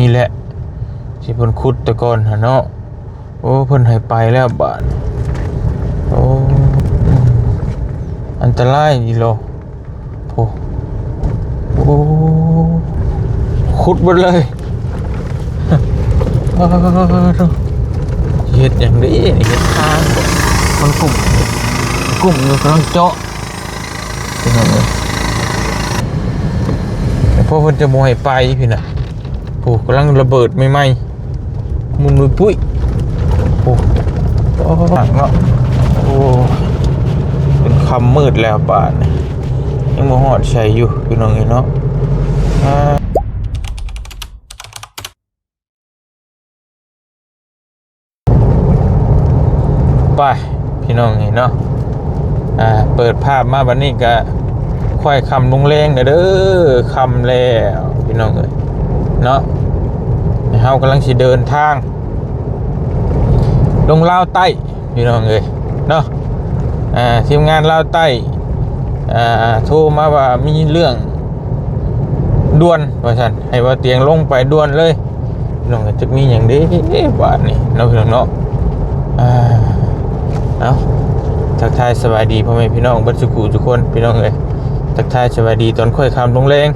นี่แหละที่เพิ่นขุดแต่ก่อนหะเนาะโอ้เพิ่นให้ไปแล้วบาดโอ้อันตรายนี่โลโอ้โอ้ขุดหมดเลยเฮ็ดอย่างนี้นี่เฮ็ดทางมันกลุ่มอยู่กำลังเจาะเป็นยังไงแต่พอเพิ่นจะโมให้ไปพี่น่ะโอ้กำลังระเบิดใหม่ๆมุนมือปุ้ยโอ้หลังเนาะโอ้เป็นคำมืดแล้วป่านยังบ่ฮอดใช้อยู่พี่น้องเนาะไปพี่น้องเนาะเปิดภาพมาบัดนี้ก็ค่อยคำลงแรงเด้อคำแล้วพี่น้องเอ้ยเนาะเฮากำลังสิเดินทางลงลาวใต้พี่น้องเอ้ยเนาะทีมงานลาวใต้โทรมาว่ามีเรื่องด่วนว่าซั่นให้ว่าเตียงลงไปด่วนเลยพี่น้องจะมีหยังเด้บาดนี้เนาะพี่น้องเนาะเอาทักทายสวัสดีพ่อแม่พี่น้องบัดสุขุทุกคนพี่น้องเอ้ยทักทายสวัสดีตอนค่อยคำลงแรง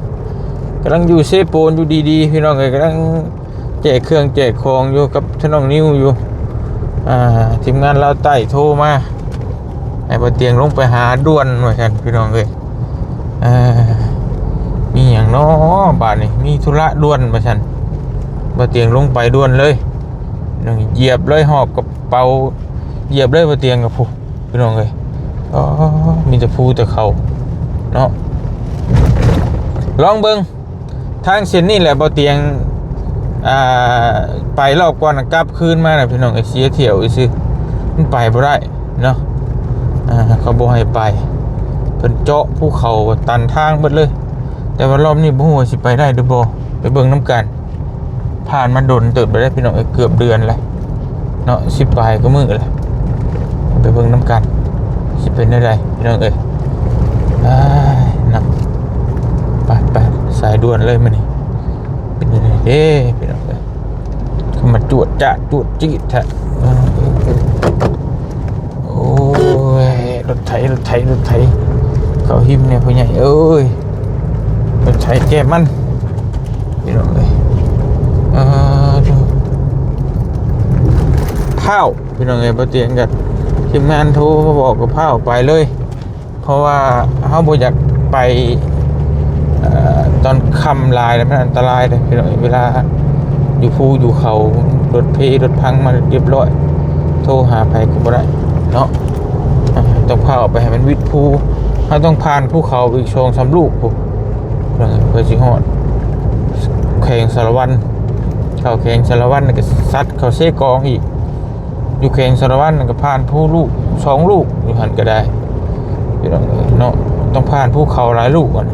กำลังอยู่เซโปนอยู่ดีๆพี่น้องเอ้ยกำลังแจกเครื่องแจกของอยู่กับท่านน้องนิ้วอยู่ทีมงานเราใต้โทรมาให้บ่เตียงลงไปหาด่วนว่าซั่นพี่น้องเอ้ยมีหยังเนาะบาดนี้มีธุระด่วนว่าซั่นบ่เตียงลงไปด่วนเลยน้องเหยียบเลยหอบกระเป๋าเหยียบเลยบ่เตียงกับผู้พี่น้องเอ้ยมีแต่ผู้แต่เขาเนาะลองเบิ่งทางเส้นนี้แหละบ่เตียงไปรอบก่อนกลับคืนมาน่ะพี่น้องเสียเที่ยวซื่อมันไปบ่ได้เนาะเขาบ่ให้ไปเพิ่นเจาะภูเขาตันทางหมดเลยแต่ว่ารอบนี้บ่ฮู้ว่าสิไปได้หรือบ่ไปเบิ่งนำกันผ่านมาดนเติบไปได้พี่น้องเกือบเดือนแล้วเนาะ10ปลายก็มื้อแล้วไปเบิ่งนำกันสิเป็นได้พี่น้องเอ้ยไปสายด่วนเลยมื้อนี้เป็นยังไงเด้พี่น้องเอ้ยคือมาจวดจี้แท้โอ้ยรถไถเขาหิมเนี่ยพ่อใหญ่เอ้ยรถไถแก้มันพี่น้องเอ้ยข้าวพี่น้องเอ้ยบ่เตียงกันทีมงานโทรมาบอกกับข้าวไปเลยเพราะว่าเฮาบ่อยากไปตอนค่ำลายแล้วมันอันตรายเลยพี่น้องเวลาอยู่ภูอยู่เขารถพังมาเรียบร้อยโทรหาไปก็บ่ได้เนาะต้องพาออกไปให้มันวิดภูเราต้องผ่านภูเขาอีก2-3 ลูกปุ๊บเพื่อสิฮอดแข่งสารวัตรเข้าแข่งสารวัตรก็ซัดเข้าเซกองอีกอยู่แข่งสารวัตรก็ผ่านภูลูก2 ลูกอยู่หันก็ได้พี่น้องเนาะต้องผ่านภูเขาหลายลูกก่อน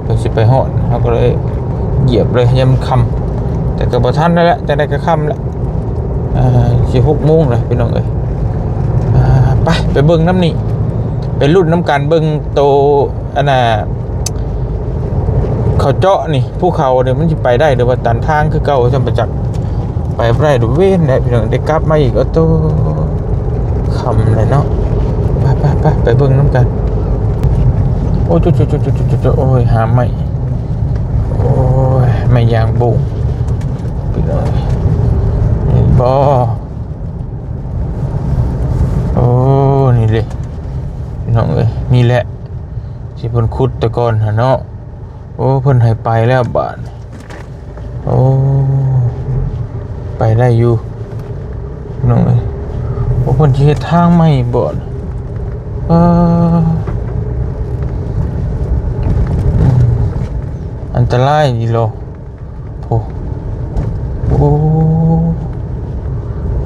เพื่อสิไปฮอดเราก็เลยเหยียบเลยยามค่ำแต่ก็บ่ทันแล้วจะได้ก็ค่ำแล้ว6 โมงเลยพี่น้องเอ้ยไปเบิ่งน้ำนี่เป็นรุ่นน้ำกันเบิ่งโตอันน่ะเขาเจาะนี่ภูเขาเนี่ยมันสิไปได้หรือว่าตันทางคือเก่าจำประจักษ์ไปบ่ได้ดูเว้นได้พี่น้องได้กลับมาอีกโตค่ำเลยเนาะไปเบิ่งน้ำกันโอ้จุโอ้ยหาไม่โอ้ยไม่ยางบุ้งพี่น้องนี่บ่โอ้นี่เลยพี่น้องเอ้ยนี่แหละที่เพิ่นขุดแต่ก่อนหะเนาะโอ้เพิ่นให้ไปแล้วบาดโอ้ไปได้อยู่พี่น้องเอ้ยโอ้เพิ่นสิเฮ็ดทางใหม่บ่อันตรายนี่โลโอ้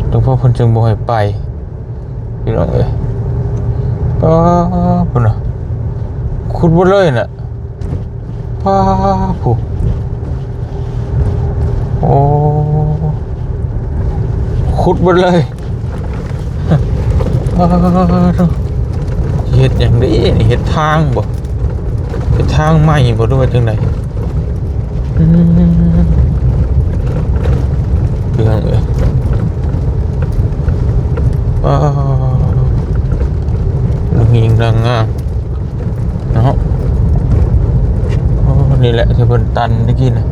หลวงพ่อเพิ่นจึงบ่ให้ไปพี่น้องเอ้ยพุ่นน่ะขุดบ่เลยน่ะผู้โอ้ขุดบ่เลยเฮ็ดหยังได้เฮ็ดทางบ่เฮ็ดทางใหม่บ่ด้วยจังได๋ ตันเมื่อกี้นะ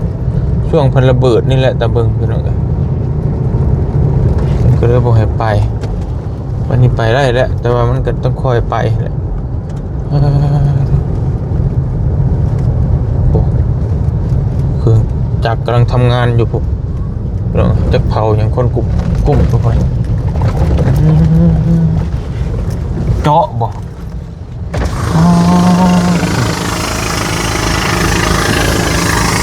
ช่วงเพันระเบิดนี่แหละตะเบิงพี่น้องเอ้ยก็เลยบอกให้ไปวันนี้ไปได้แล้วแต่ว่ามันก็ต้องคอยไปแหละโอ้คือจักรกำลังทำงานอยู่ปุ๊บจะเผาอย่างคนกลุ่มทุกคนเจาะบ่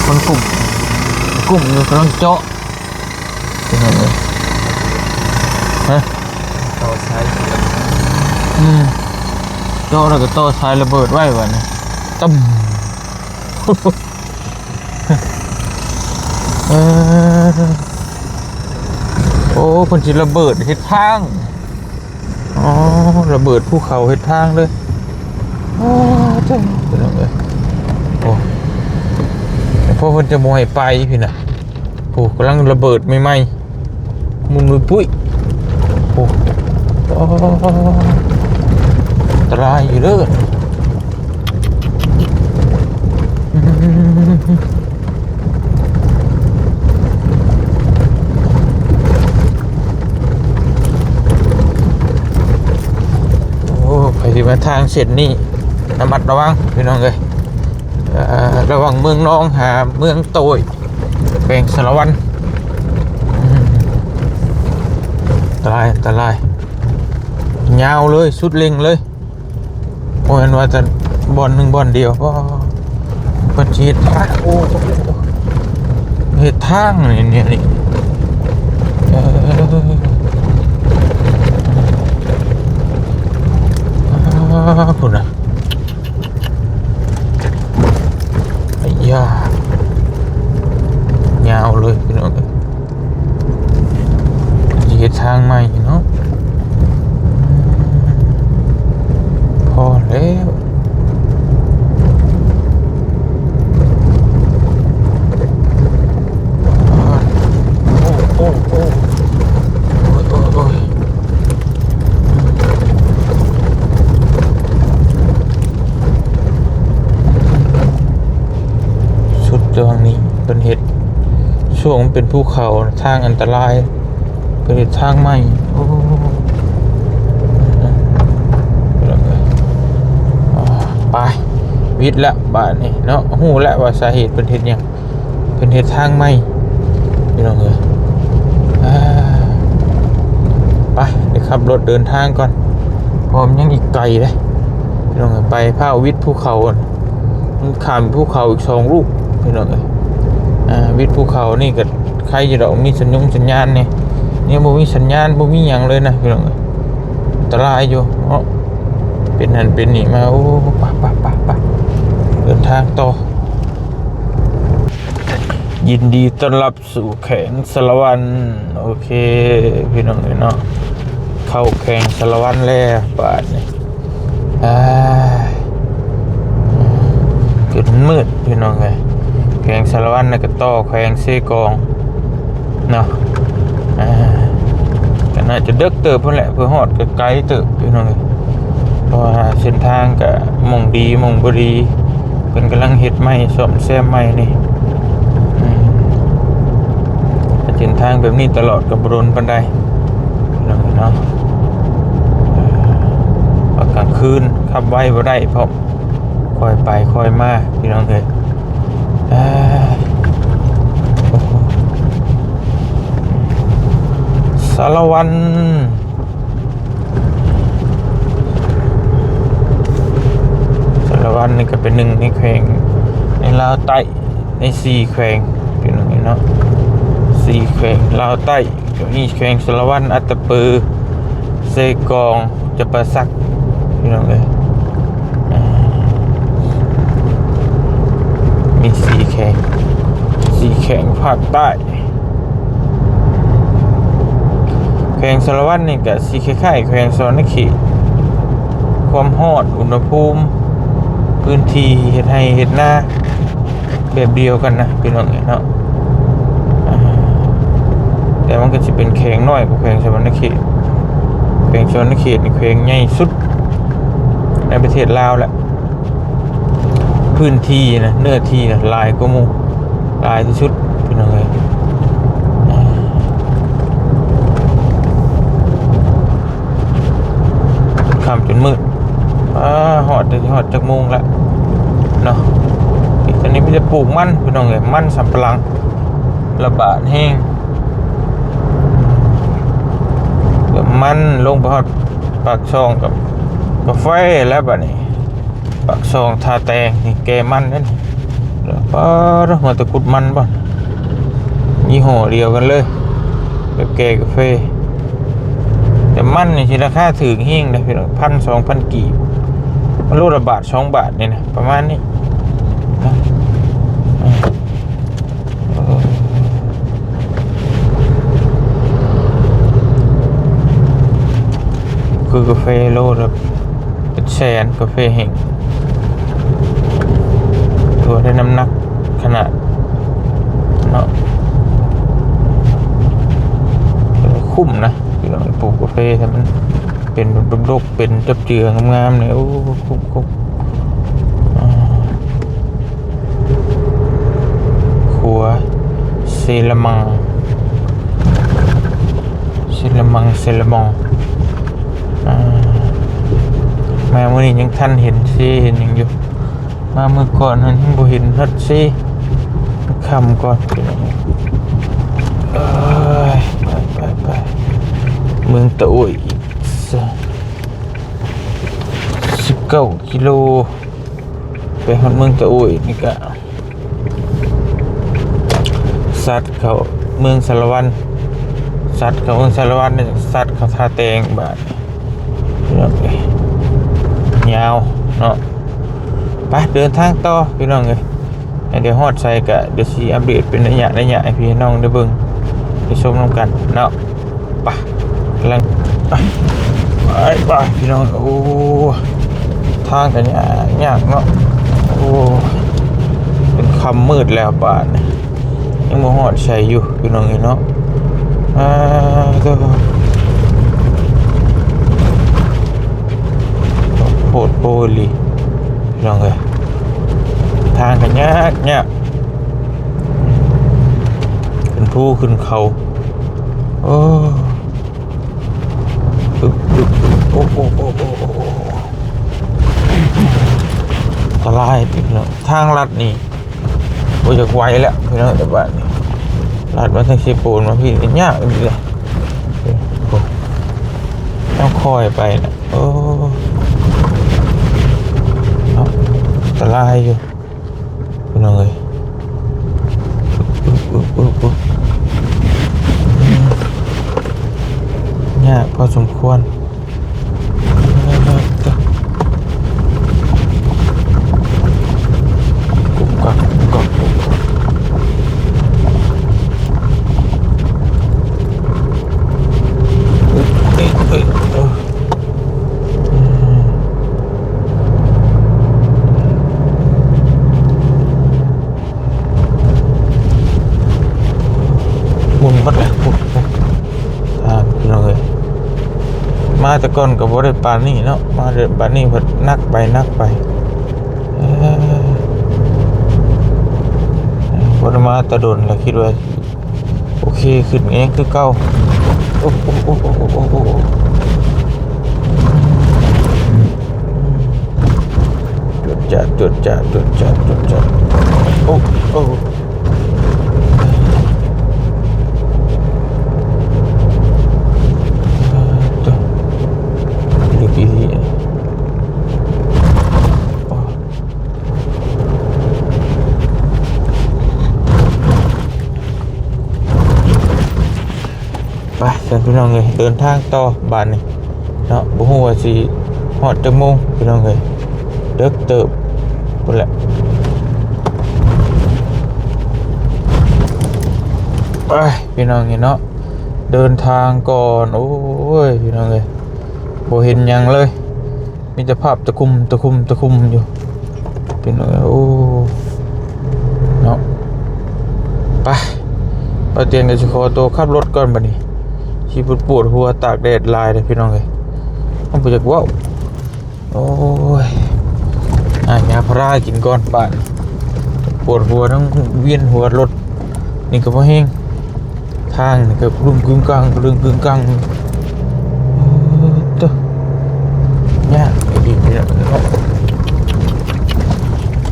คนกลุ่มอยู่กำลังเจาะเป็นไงเลยฮะต่อสายเจาะแล้วก็ต่อสายระเบิดไว้วะเนี่ยตึ้มโอ้คนจิระเบิดเฮ็ดทางอ๋อระเบิดภูเขาเฮ็ดทางเลยโอ้เจ้าเป็นยังไงโอ้พอคนจะมวยไปพี่น่ะโอ้กำลังระเบิดไม่ไหมมุนปุ้ยโอ้อันตรายอยู่เลยไปที่มาทางเส้นนี่ระมัดระวังพี่น้องเลยระวังเมืองน้องหาเมืองโตยแปลงสารวันตรายยาวเลยสุดเล็งเลยโอ้ยว่าจะบอลหนึ่งบอลเดียวก็ปัจจิตโอ้เหตุทางนี่คุณนะไอ้ยายาวเลยพี่น้องเหตุทางใหม่เนาะพอแล้วโอ้สุดตรงนี้เป็นเหตุช่วงเป็นภูเขาทางอันตรายเป็นทางใหม่โอ้ไปวิทย์ละบาทนี่เนาะหูละว่าสาเหตุเป็นเหตุยังเป็นเหตุทางใหม่พี่น้องเอ้ยไปเดี๋ยวขับรถเดินทางก่อนพร้อมยังอีกไกลเลยพี่น้องเอ้ยไปพาวิทย์ภูเขาข้ามภูเขาอีก2 ลูกพี่น้องเอ้ยวิทย์ภูเขานี่ก็ใครจะดอกมีสัญญาณเนี่ยบ่มีสัญญาณบ่มีหยังเลยนะพี่น้องเอ้ยอันตรายอยู่เนาะเป็นนั่นเป็นนี่มาโอ้ปะเดินทางต่อยินดีต้อนรับสู่แข่งสารวันโอเคพี่น้องเนาะเข้าแข่งสารวันแล้วบาทนี่เกิดมืดพี่น้องไงแข่งสารวันน่ะก็ต่อแข่งเซกองเนาะก็น่าจะเดึกเติบเพิ่นแหละเพื่อฮอดก็ไกลเติบพี่น้องเพราะว่าเส้นทางก็มองดีมองบ่ดีเพิ่นกำลังเฮ็ดใหม่ซ่อมแซมใหม่นี่เส้นทางแบบนี้ตลอดก็บ่โดนปานใดพี่น้องเนาะกลางคืนขับไว้บ่ได้เพราะค่อยไปค่อยมาพี่น้องเอ้ยสารวันนี่ก็เป็นหนึ่งในแขวงในลาวใต้ใน4 แขวงพี่น้องเนาะ4 แขวงลาวใต้ก็มีแขวงสารวันอัตตปือเซกองจะประสักพี่น้องเอ้ยมี4 แขวงภาคใต้แขวงสารวัตรนี่ก็สิคล้ายๆแขวงสวรรณเขตความร้อนอุณหภูมิพื้นที่เฮ็ดให้เฮ็ดนาแบบเดียวกันนะพี่น้องเนาะแต่มันก็จะเป็นแขวงน้อยกว่าแขวงสวรรณเขตแขวงสวรรณเขตนี่แขวงใหญ่สุดในประเทศลาวแหละพื้นที่นะเนื้อที่นะหลายกว่าหมู่ ลายที่สุดพี่น้องเลยค่ำจนมืดหอดจากโมงแล้วเนาะอีกตอนนี้พี่จะปลูกมันพี่น้องเลยมันสำปะหลังระบาดแห้งเดี๋ยวมันลงไปหอดปากช่องกับกาแฟแล้วแบบนี้ปากช่องทาแตงนี่แกมันนั่นแล้วก็มาตะกุดมันป่ะยี่ห้อเดียวกันเลยแบบแกกาแฟแต่มันนี่ที่ราคาถึงหิ้งนะพี่น้อง1,000-2,000กีบมันรูละบาท2 บาทนี่นะประมาณนี้นะคือกาแฟโลละเป็นแสนกาแฟแห้งตัวได้น้ำหนักขนาดเนาะคุ้มนะพี่น้องปลูกกาแฟแต่มันเป็นดกๆเป็นจับเจืองามๆเนี่ยโอ้คุ้มครัวเซลมังมาเมื่อนี้ยังทันเห็นซีเห็นยังอยู่มาเมื่อก่อนนั้นบ่เห็นฮัดซีคำก่อนไปเมืองตะอุ่ยอีก19 กิโลไปฮอดเมืองตะอุ่ยนี่ก็สัตว์เขาเมืองสารวันสัตว์เขาเมืองสารวันเนี่ยสัตว์เขาทาแตงบาดพี่น้องเอ้ยยาวเนาะไปเดินทางต่อพี่น้องเอ้ยเดี๋ยวฮอดใส่ก็เดี๋ยวสิอัปเดตเป็นระยะให้พี่น้องได้เบิ่งได้ชมนำกันเนาะไปกำลังไปพี่น้องโอ้ทางกันยากเนาะโอ้เป็นค่ำมืดแล้วบาดยังบ่ฮอดใส่อยู่พี่น้องเอ้ยเนาะโพดโพลีพี่น้องเอ้ยทางกันยากขึ้นภูขึ้นเขาโอ้ตลายพี่น้องทางลัดนี่โอ้ยจะไวแล้วพี่น้องแต่บ้านนี่ลัดมาทางเชปูนมาพี่ยากเลยต้องคอยไปนะโอ้ตลายอยู่พี่น้องเอ้ยยากพอสมควรมาแต่ก่อนก็บ่ได้ปานนี้เนาะมาเดินปานนี้เพิ่นนักไปบ่ได้มาแต่โดนแล้วคิดว่าโอเคขึ้นเองคือเก่าจดจ่าโอ้ไปพี่น้องเลยเดินทางต่อบ้านนี่เนาะบ่ฮู้ว่าสิฮอดจักโมงพี่น้องเลยเด็กเติบพุ่นแหละไปพี่น้องนี่เนาะเดินทางก่อนโอ้ยพี่น้องเลยบ่เห็นหยังเลยมีแต่ภาพตะคุ่มอยู่พี่น้องโอ้เนาะไปเตียงก็สิขอตัวขับรถก่อนบัดนี้ชีปวดหัวตากแดดลายเลยพี่น้องเลยต้องไปจากว้าวโอ้ยยาพารากินก่อนป่าน ปวดหัวทั้งเวียนหัวรถนี่ก็บ่แห้งทางนี่ก็รุ่มกึ่งกลางเรื่องกึ่งกลางตัวยากไอ้ดิเนี่ย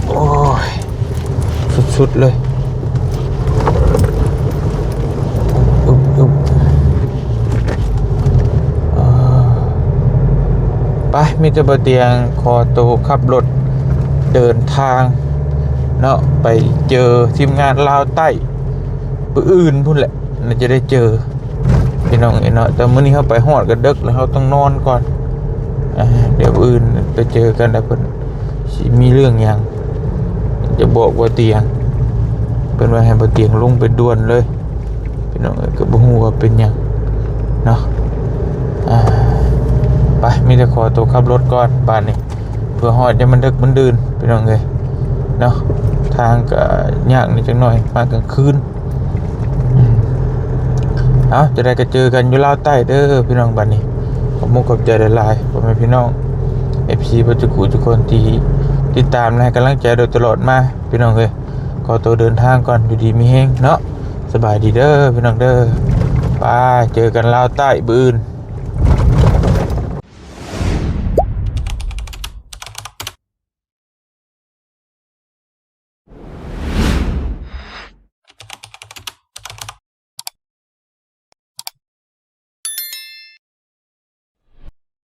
โอ้ยสุดๆเลยอึบไปมีแต่บ่เตียงคอโตขับรถเดินทางเนาะไปเจอทีมงานลาวใต้ปืนอื่นพุ่นแหละน่าจะได้เจอพี่น้องเนาะแต่มื้อนี้เขาไปฮอดกันดึกแล้วเขาต้องนอนก่อนเดี๋ยวอื่นไปเจอกันแล้วเพิ่นสิมีเรื่องหยังจะบอกว่าเตียงเพิ่นว่าให้บ่เตียงลงไปด่วนเลยพี่น้องก็บ่ฮู้ว่าเป็นหยังเนาะไปมีแต่ขอตัวขับรถก่อนป่านนี้เพื่อฮอดจะมันดึกมันดื่นพี่น้องเอ้ยเนาะทางก็ยากนิดจังหน่อยมากลางคืนเอาจะได้ก็เจอกันอยู่ลาวใต้เด้อพี่น้องบัดนี้ขอบคุณขอบใจหลายๆพ่อแม่พี่น้อง FC ปัจจุบันทุกคนที่ติดตามและให้กำลังใจโดยตลอดมาพี่น้องเอ้ยขอตัวเดินทางก่อนอยู่ดีมีแฮงเนาะสบายดีเด้อพี่น้องเด้อไปเจอกันลาวใต้บื้น